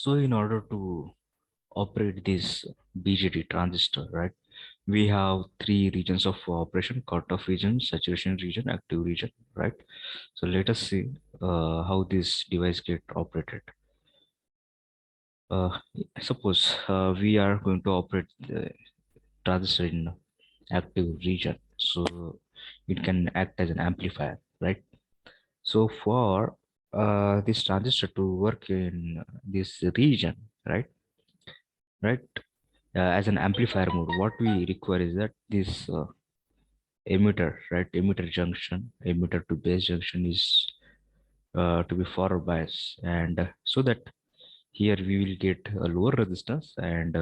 So in order to operate this BJT transistor, right, we have three regions of operation: cutoff region, saturation region, active region, right? So let us see how this device get operated. uh, Suppose we are going to operate the transistor in active region, so it can act as an amplifier, right? So for this transistor to work in this region, right, right, as an amplifier mode, what we require is that this emitter, right, emitter junction, emitter to base junction is to be forward bias, and so that here we will get a lower resistance, and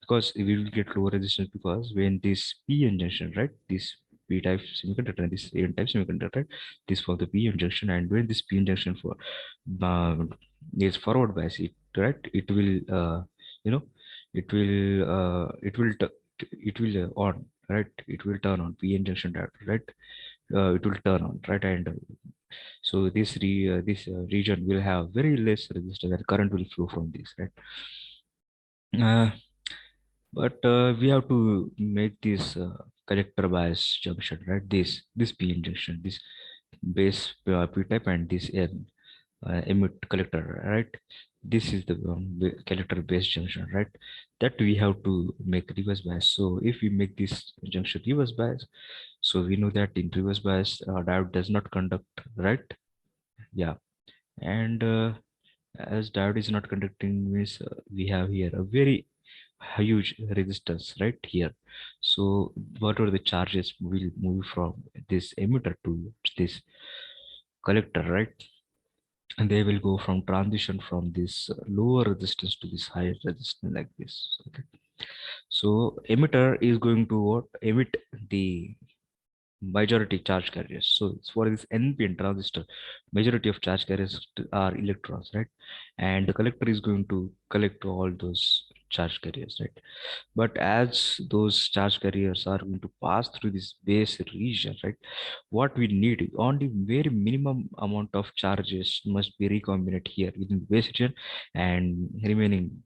because we will get lower resistance because when this p-n junction, right, this p-type semiconductor and this n-type semiconductor, right, this for the p-n junction, and when this p-n junction for uh, is forward bias, it, right, it will you know it will it will on, right, it will turn on p-n junction, right, it will turn on, right, and so this region will have very less resistance and current will flow from this, right. uh, but we have to make this collector bias junction, right, this p-n junction, this base p-type, and this n emit collector, right, this is the collector base junction, right, that we have to make reverse bias. So if we make this junction reverse bias, so we know that in reverse bias diode does not conduct, right. Yeah. And as diode is not conducting means we have here a very huge resistance right here. So whatever the charges will move from this emitter to this collector, right, and they will go from transition from this lower resistance to this higher resistance like this. Okay. So emitter is going to what, emit the majority charge carriers. So it's for this NPN transistor, majority of charge carriers are electrons, right? And the collector is going to collect all those charge carriers, right? But as those charge carriers are going to pass through this base region, right? What we need, only very minimum amount of charges must be recombinant here within the base region, and remaining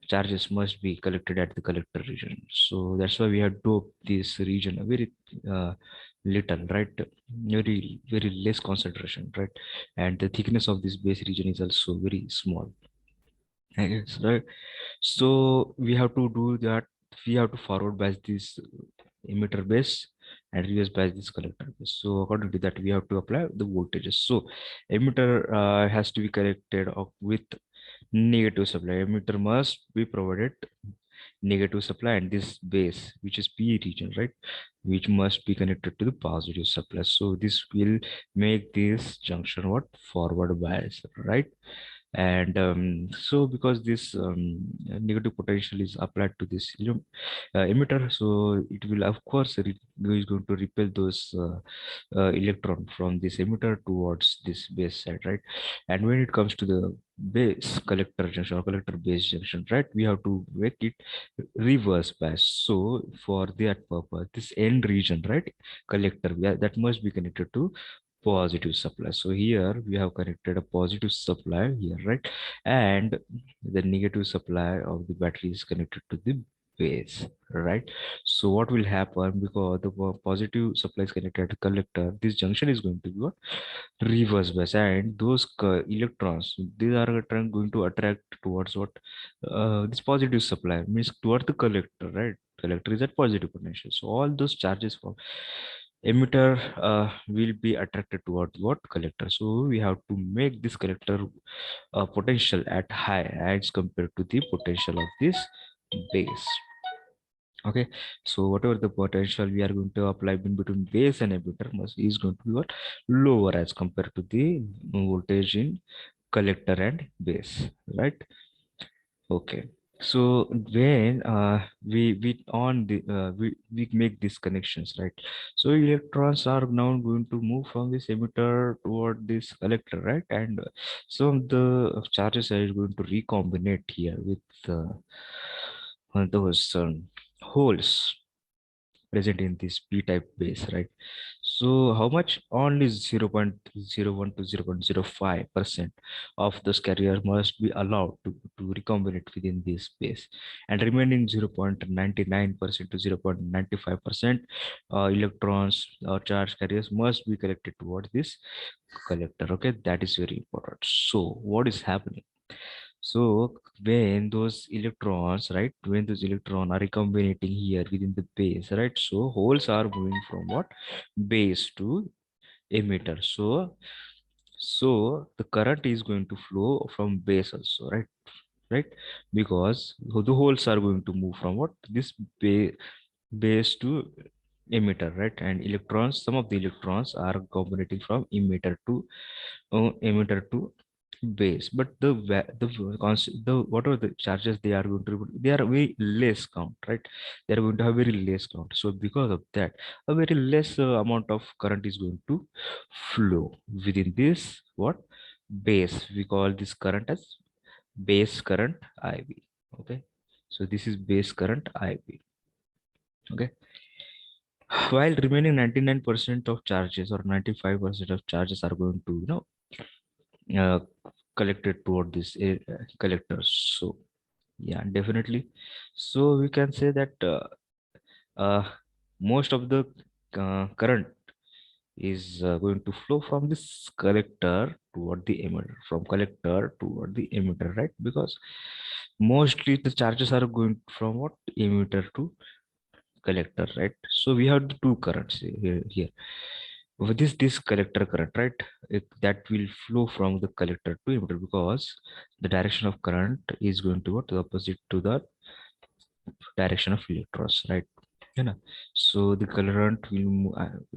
charges must be collected at the collector region. So that's why we have doped this region a very little, right? Very less concentration, right? And the thickness of this base region is also very small. Yes, right. So we have to do that. We have to forward bias this emitter base and reverse bias this collector base. So according to that, we have to apply the voltages. So emitter has to be connected with negative supply. Emitter must be provided negative supply, and this base, which is p region, right, which must be connected to the positive supply. So this will make this junction what, forward bias, right. And so because this negative potential is applied to this emitter, so it will of course is going to repel those electron from this emitter towards this base side, right. And when it comes to the base collector junction or collector base junction, right, we have to make it reverse bias. So for that purpose, this end region, right, collector, that must be connected to positive supply. So here we have connected a positive supply here, right, and the negative supply of the battery is connected to the base, right. So what will happen, because the positive supply is connected to collector, this junction is going to be what, reverse bias, and those electrons, these are going to attract towards what, this positive supply means towards the collector, right. Collector is at positive potential, so all those charges from emitter will be attracted towards what, collector. So we have to make this collector potential at high as compared to the potential of this base. Okay. So whatever the potential we are going to apply in between base and emitter must is going to be what, lower as compared to the voltage in collector and base, right. Okay. So when we on the we make these connections, right. So electrons are now going to move from this emitter toward this collector, right, and some of the charges are going to recombinate here with those holes present in this p-type base, right. So how much? Only 0.01 to 0.05% of those carrier must be allowed to recombinate within this space, and remaining 0.99% to 0.95% electrons or charge carriers must be collected towards this collector. Okay, that is very important. So what is happening? So when those electrons, right, when those electrons are recombinating here within the base, right, so holes are moving from what? Base to emitter. So the current is going to flow from base also, right? Right? Because the holes are going to move from what? This base to emitter, right? And electrons, some of the electrons are combinating from emitter to base, but the whatever the charges they are going to they are very less count, right? They are going to have very less count. So because of that, a very less amount of current is going to flow within this what? Base. We call this current as base current IV. Okay, so this is base current IV. Okay, while remaining 99% of charges or 95% of charges are going to uh, collected toward this collectors. So yeah, definitely. So we can say that uh, most of the current is going to flow from this collector toward the emitter, from collector toward the emitter, right? Because mostly the charges are going from what? Emitter to collector, right? So we have the two currents here. With this collector current, right? That will flow from the collector to emitter, because the direction of current is going to what? The opposite to the direction of electrons, right? You know, so the current will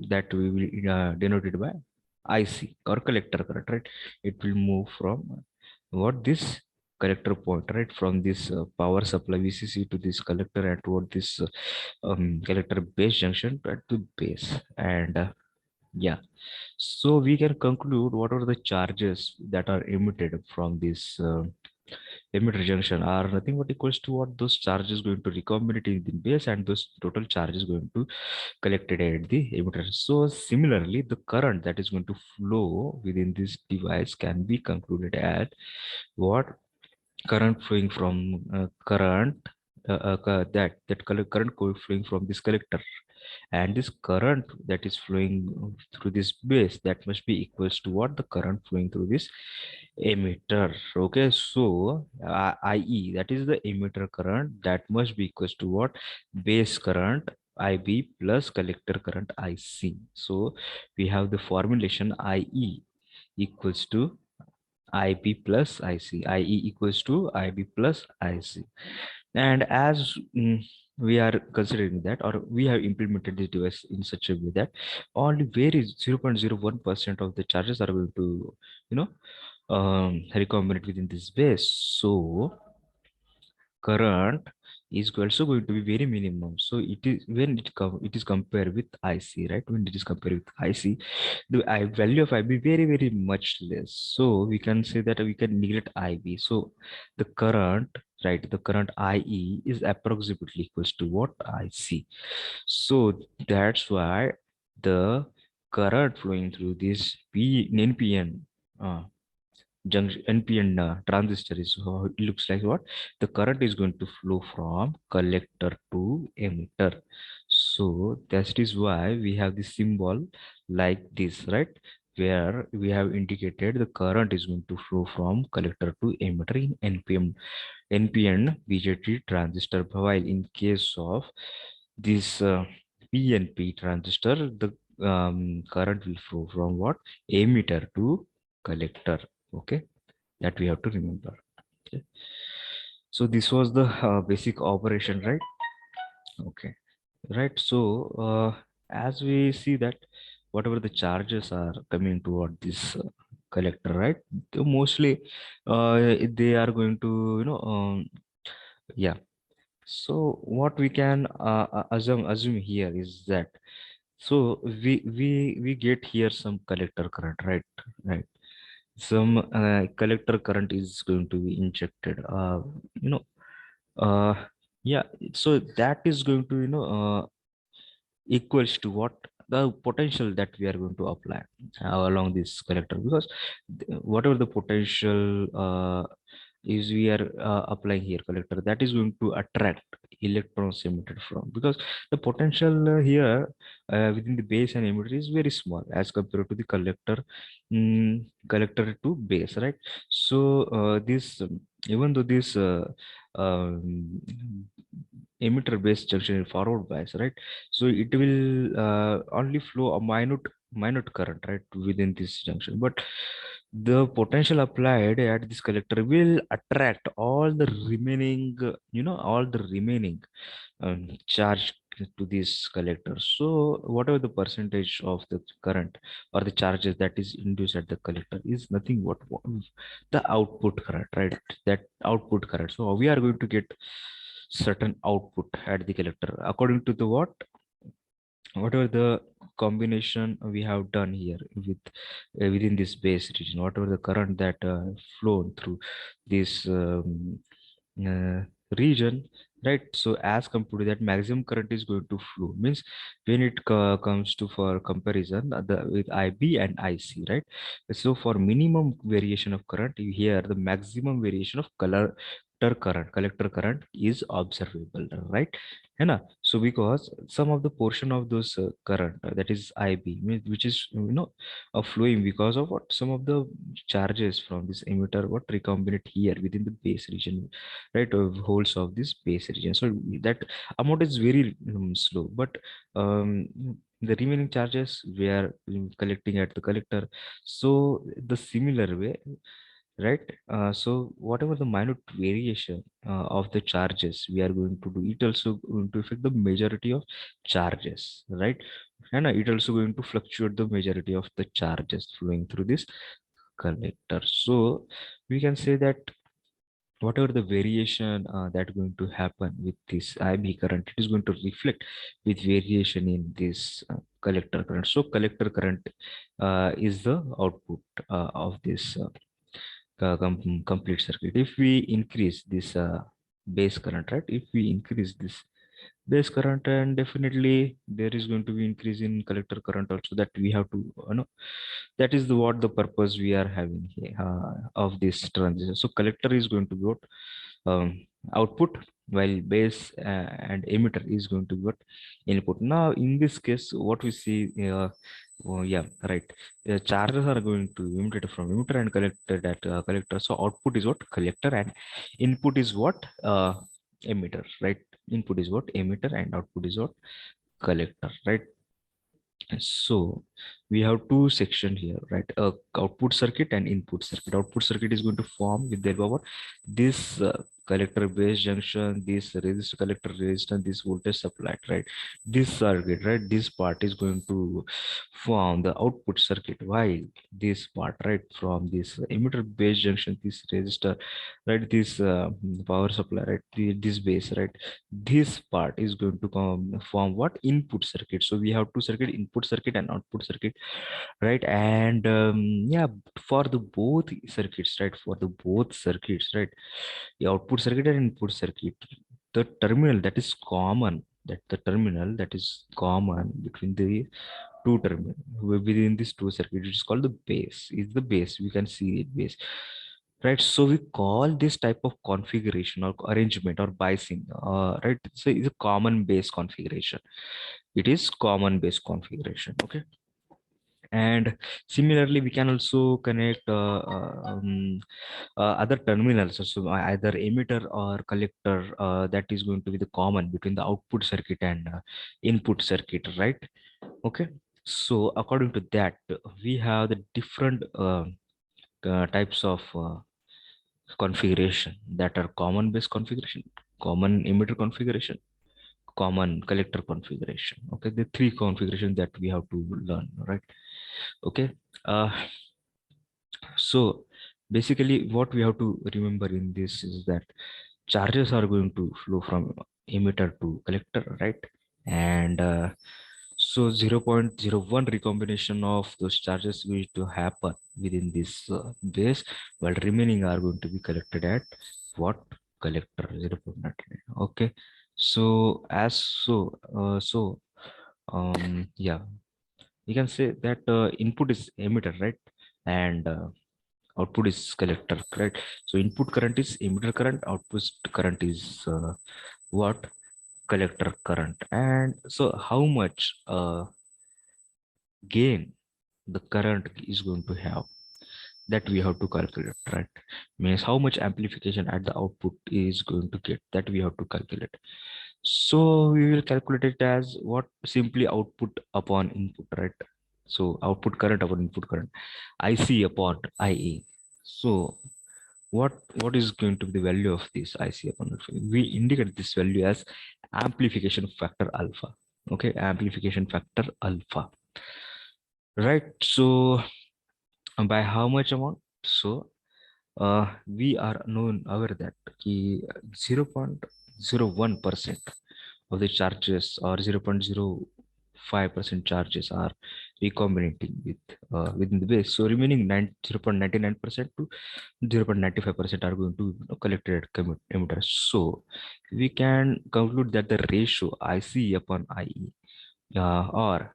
that we will denoted by IC or collector current, right? It will move from what? This collector point, right? From this power supply VCC to this collector and toward this collector base junction to base. And yeah, so we can conclude what are the charges that are emitted from this emitter junction are nothing but equals to what? Those charges going to recombinate in the base, and those total charges going to collected at the emitter. So similarly, the current that is going to flow within this device can be concluded at what? Current flowing from current current flowing from this collector, and this current that is flowing through this base, that must be equals to what? The current flowing through this emitter. Okay, so IE, that is the emitter current, that must be equals to what? Base current IB plus collector current IC. So we have the formulation IE equals to IB plus IC, IE equals to IB plus IC. And as we are considering that, or we have implemented this device in such a way that only very 0.01% of the charges are going to, you know, recombinate within this base. So current is also going to be very minimum. So it is when it is compared with IC, right? When it is compared with IC, the value of IB very much less. So we can say that we can neglect IB. So the current, right? The current IE is approximately equals to what? IC. So that's why the current flowing through this NPN junction NPN transistor is how it looks like. What? The current is going to flow from collector to emitter. So that is why we have this symbol like this, right? Where we have indicated the current is going to flow from collector to emitter in NPN BJT transistor. While in case of this PNP transistor, the current will flow from what? Emitter to collector. Okay, that we have to remember. Okay, so this was the basic operation, right? Okay, right. So as we see that whatever the charges are coming toward this collector, right, mostly they are going to, yeah. So what we can assume here is that, so we get here some collector current, right? Some collector current is going to be injected, you know uh yeah. So that is going to, equals to what? the potential that we are going to apply along this collector, because whatever the potential is we are applying here collector, that is going to attract electrons emitted from, because the potential here within the base and emitter is very small as compared to the collector, collector to base, right? So this even though this um, emitter base junction is forward bias, right? So it will only flow a minute current, right, within this junction, but the potential applied at this collector will attract all the remaining all the remaining charge to this collector. So whatever the percentage of the current or the charges that is induced at the collector is nothing but the output current, right? That output current. So we are going to get certain output at the collector according to the whatever the combination we have done here with within this base region, whatever the current that flown through this uh, region, right? So as compared to that, maximum current is going to flow, means when it comes to for comparison with IB and IC, right? So for minimum variation of current, you hear the maximum variation of collector current is observable, right? है ना? So because some of the portion of those current that is IB, which is flowing because of what some of the charges from this emitter what recombinate here within the base region, right, of holes of this base region. So that amount is very slow, but um, the remaining charges we are collecting at the collector. So the similar way, right? So whatever the minute variation of the charges we are going to do, it also going to affect the majority of charges, right? And it also going to fluctuate the majority of the charges flowing through this collector. So we can say that whatever the variation that going to happen with this IB current, it is going to reflect with variation in this collector current. So collector current is the output of this complete circuit. If we increase this base current, right? If we increase this base current, and definitely there is going to be increase in collector current also, that we have to that is the what the purpose we are having here of this transition. So collector is going to be what output, while base and emitter is going to be what input. Now in this case what we see, oh, yeah, right, the charges are going to emitted from emitter and collected at collector. So output is what collector and input is what emitter, right? Input is what emitter and output is what collector, right? So we have two section here, right? Output circuit and input circuit. Output circuit is going to form with the help of what? This collector base junction, this resistor collector resistance, this voltage supplied, right? This circuit, right? This part is going to form the output circuit. While this part, right, from this emitter base junction, this resistor, right? This power supply, right? This base, right? This part is going to form what input circuit. So we have two circuit, input circuit and output circuit, right? And yeah, for the both circuits, right, for the both circuits, right, the output circuit and input circuit, the terminal that is common, that the terminal that is common between the two terminal within these two circuits, which is called the base, is the base, we can see it base, right? So we call this type of configuration or arrangement or biasing, right? So it's a common base configuration. It is common base configuration, okay? And similarly we can also connect other terminals, so either emitter or collector, that is going to be the common between the output circuit and input circuit, right? Okay, so according to that we have the different types of configuration, that are common base configuration, common emitter configuration, common collector configuration. Okay, the three configuration that we have to learn, right? Okay, uh, so basically what we have to remember in this is that charges are going to flow from emitter to collector, right? And so 0.01 recombination of those charges will to happen within this base, while remaining are going to be collected at what collector 0.99. Okay, so as so yeah, You can say that input is emitter, right? And output is collector, right? So input current is emitter current, output current is what? Collector current. And so how much gain the current is going to have, that we have to calculate, right? Means how much amplification at the output is going to get, that we have to calculate. So we will calculate it as what? Simply output upon input, right? So output current upon input current, IC upon IE. So what is going to be the value of this IC upon IE? We indicate this value as amplification factor alpha. Okay, amplification factor alpha, right? So by how much amount? So we are known aware that ki 0.01% of the charges or 0.05% charges are recombinating with within the base. So remaining 0.99% to 0.95% are going to collected at emitter. So we can conclude that the ratio IC upon IE or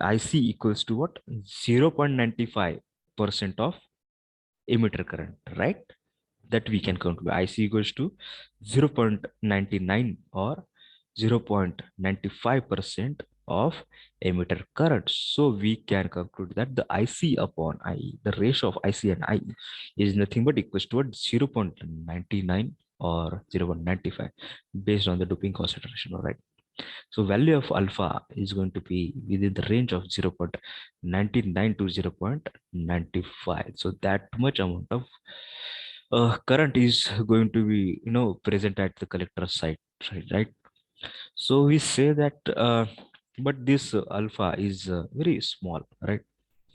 IC equals to what? 0.95% of emitter current, right? That we can count by IC equals to 0.99 or 0.95% of emitter current. So we can conclude that the IC upon IE, the ratio of IC and IE is nothing but equals to 0.99 or 0.95 based on the doping concentration, all right? So value of alpha is going to be within the range of 0.99 to 0.95. So that much amount of current is going to be, present at the collector site, right? So we say that, but this alpha is very small, right?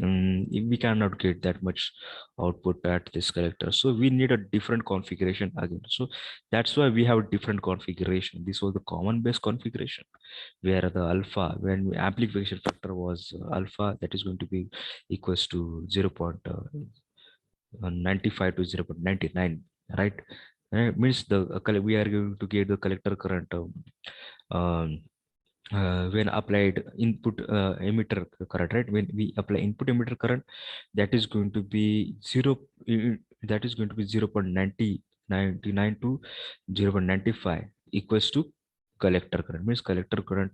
We cannot get that much output at this collector, so we need a different configuration again. So that's why we have different configuration. This was the common base configuration, where the alpha, when amplification factor was alpha, that is going to be equals to 0.95 to 0.99, right? Means the we are going to get the collector current um, when applied input emitter current, right? When we apply input emitter current, that is going to be that is going to be 0.99 to 0.95 equals to collector current. Means collector current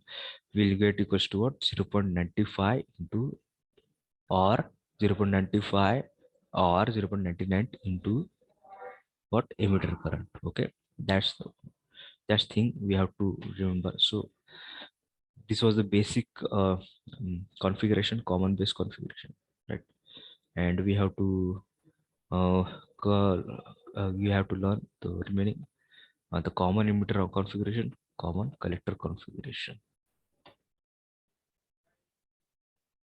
will get equals to what? 0.95 into or 0.95 or 0.99 into what? Emitter current. Okay, that's thing we have to remember. So this was the basic configuration, common base configuration, right? And we have to we have to learn the remaining the common emitter configuration, common collector configuration.